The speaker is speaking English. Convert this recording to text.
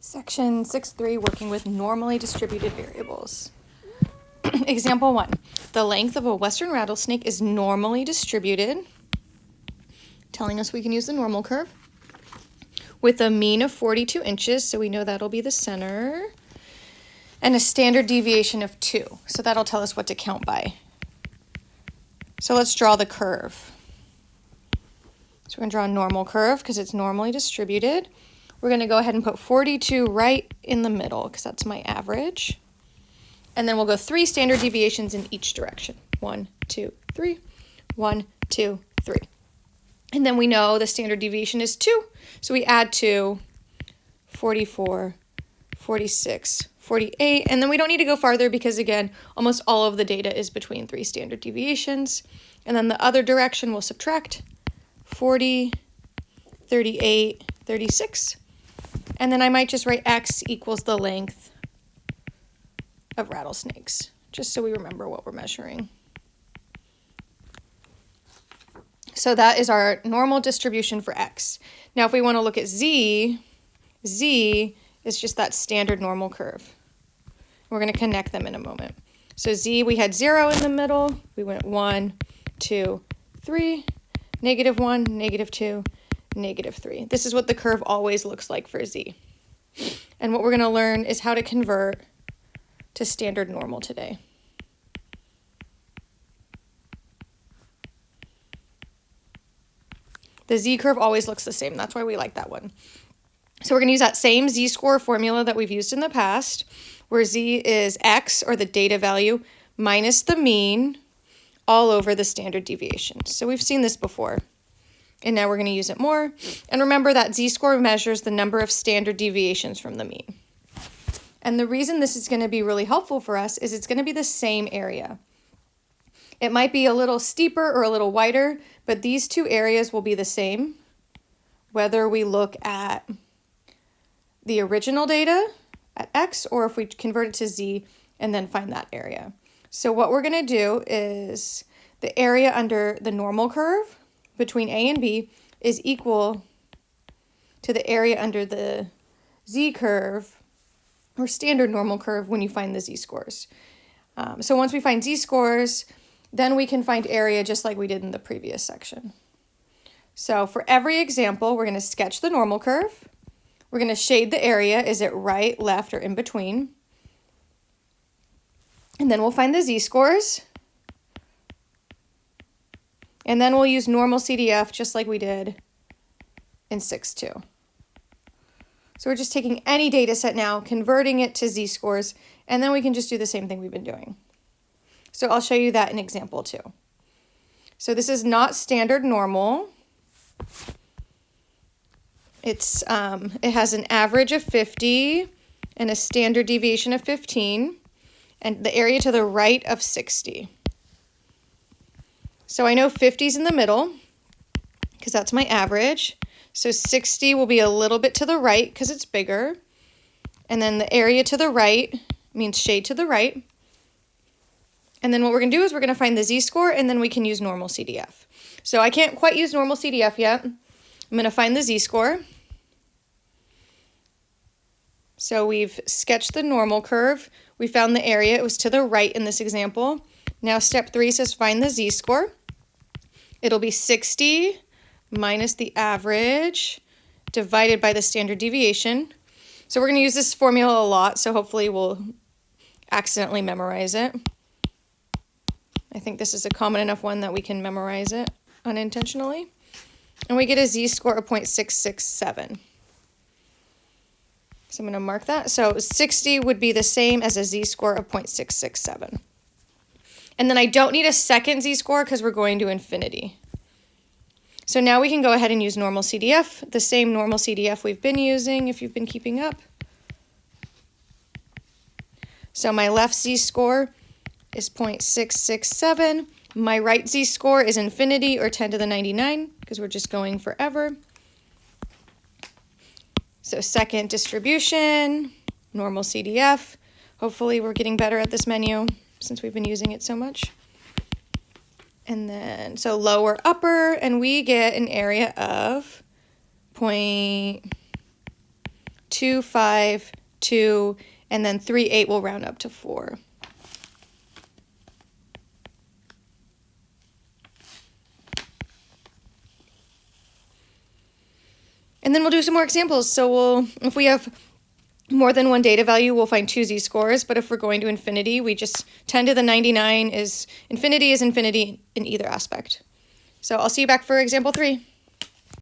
Section 6.3, working with normally distributed variables. Example 1. The length of a western rattlesnake is normally distributed, telling us we can use the normal curve, with a mean of 42 inches, so we know that'll be the center, and a standard deviation of 2, so that'll tell us what to count by. So let's draw the curve. So we're going to draw a normal curve because it's normally distributed. We're going to go ahead and put 42 right in the middle because that's my average. And then we'll go 3 standard deviations in each direction. 1, 2, 3. 1, 2, 3. And then we know the standard deviation is 2. So we add 2, 44, 46, 48. And then we don't need to go farther because, again, almost all of the data is between 3 standard deviations. And then the other direction we'll subtract 40, 38, 36. And then I might just write x equals the length of rattlesnakes, just so we remember what we're measuring. So that is our normal distribution for x. Now if we want to look at z, z is just that standard normal curve. We're going to connect them in a moment. So z, we had 0 in the middle. We went 1, 2, 3, -1, -2, -3. This is what the curve always looks like for z. And what we're going to learn is how to convert to standard normal today. The z-curve always looks the same. That's why we like that one. So we're going to use that same z-score formula that we've used in the past, where z is x, or the data value, minus the mean all over the standard deviation. So we've seen this before. And now we're going to use it more. And remember that z-score measures the number of standard deviations from the mean. And the reason this is going to be really helpful for us is it's going to be the same area. It might be a little steeper or a little wider, but these two areas will be the same, whether we look at the original data at x or if we convert it to z and then find that area. So what we're going to do is the area under the normal curve between A and B is equal to the area under the z-curve or standard normal curve when you find the z-scores. So once we find z-scores, then we can find area just like we did in the previous section. So for every example, we're going to sketch the normal curve. We're going to shade the area. Is it right, left, or in between? And then we'll find the z-scores. And then we'll use normal CDF just like we did in 6.2. So we're just taking any data set now, converting it to z-scores, and then we can just do the same thing we've been doing. So I'll show you that in example 2. So this is not standard normal. It has an average of 50 and a standard deviation of 15, and the area to the right of 60. So I know 50 is in the middle because that's my average. So 60 will be a little bit to the right because it's bigger. And then the area to the right means shade to the right. And then what we're going to do is we're going to find the z-score, and then we can use normal CDF. So I can't quite use normal CDF yet. I'm going to find the z-score. So we've sketched the normal curve. We found the area. It was to the right in this example. Now step 3 says find the z-score. It'll be 60 minus the average divided by the standard deviation. So we're going to use this formula a lot, so hopefully we'll accidentally memorize it. I think this is a common enough one that we can memorize it unintentionally. And we get a z-score of 0.667. So I'm going to mark that. So 60 would be the same as a z-score of 0.667. And then I don't need a second z-score because we're going to infinity. So now we can go ahead and use normal CDF, the same normal CDF we've been using if you've been keeping up. So my left z-score is 0.667. My right z-score is infinity, or 10 to the 99, because we're just going forever. So second distribution, normal CDF. Hopefully we're getting better at this menu since we've been using it so much. And then, so lower, upper, and we get an area of 2, 5, 2, and then 3, 8 will round up to 4. And then we'll do some more examples. So if we have more than one data value, we'll find 2 z-scores, but if we're going to infinity, we just 10 to the 99 is infinity in either aspect. So I'll see you back for example 3.